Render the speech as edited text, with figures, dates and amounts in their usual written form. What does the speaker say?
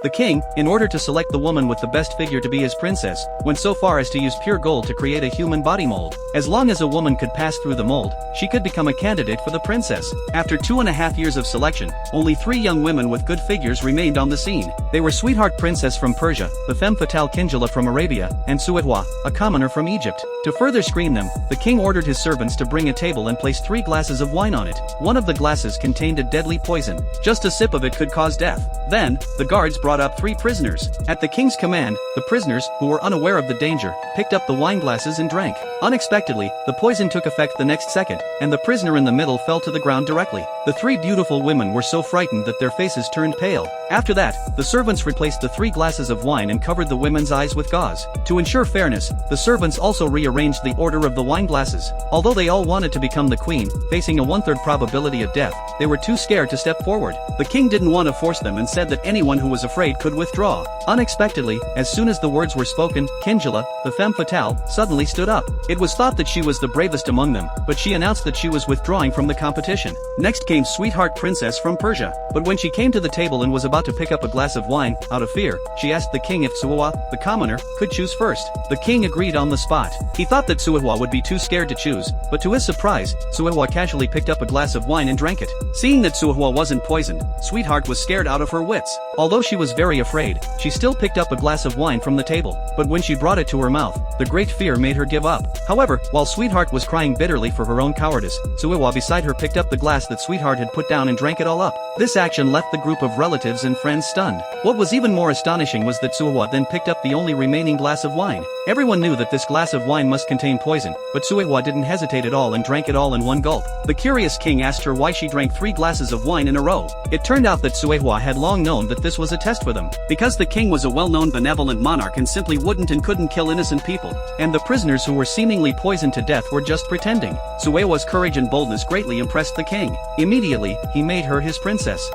The king, in order to select the woman with the best figure to be his princess, went so far as to use pure gold to create a human body mold. As long as a woman could pass through the mold, she could become a candidate for the princess. After 2.5 years of selection, only 3 young women with good figures remained on the scene. They were Sweetheart Princess from Persia, the femme fatale Kingela from Arabia, and Suetwa, a commoner from Egypt. To further screen them, the king ordered his servants to bring a table and place 3 glasses of wine on it. One of the glasses contained a deadly poison. Just a sip of it could cause death. Then, the guards brought up 3 prisoners. At the king's command, the prisoners, who were unaware of the danger, picked up the wine glasses and drank. Unexpectedly, the poison took effect the next second, and the prisoner in the middle fell to the ground directly. The 3 beautiful women were so frightened that their faces turned pale. After that, the servants replaced the 3 glasses of wine and covered the women's eyes with gauze. To ensure fairness, the servants also rearranged the order of the wine glasses. Although they all wanted to become the queen, facing a 1/3 probability of death, they were too scared to step forward. The king didn't want to force them and said that anyone who was afraid could withdraw. Unexpectedly, as soon as the words were spoken, Kingela, the femme fatale, suddenly stood up. It was thought that she was the bravest among them, but she announced that she was withdrawing from the competition. Next came Sweetheart Princess from Persia, but when she came to the table and was about to pick up a glass of wine, out of fear, she asked the king if Suwa, the commoner, could choose first. The king agreed on the spot. He thought that Suwa would be too scared to choose, but to his surprise, Suwa casually picked up a glass of wine and drank it. Seeing that Suwa wasn't poisoned, Sweetheart was scared out of her wits. Although she was very afraid, she still picked up a glass of wine from the table, but when she brought it to her mouth, the great fear made her give up. However, while Sweetheart was crying bitterly for her own cowardice, Suwa beside her picked up the glass that Sweetheart had put down and drank it all up. This action left the group of relatives and friends stunned. What was even more astonishing was that Suwa then picked up the only remaining glass of wine. Everyone knew that this glass of wine must contain poison, but Suwa didn't hesitate at all and drank it all in one gulp. The curious king asked her why she drank 3 glasses of wine in a row. It turned out that Suwa had long known that this was a test for them. Because the king was a well-known benevolent monarch and simply wouldn't and couldn't kill innocent people, and the prisoners who were seemingly poisoned to death were just pretending. Suwa's courage and boldness greatly impressed the king. Immediately, he made her his princess.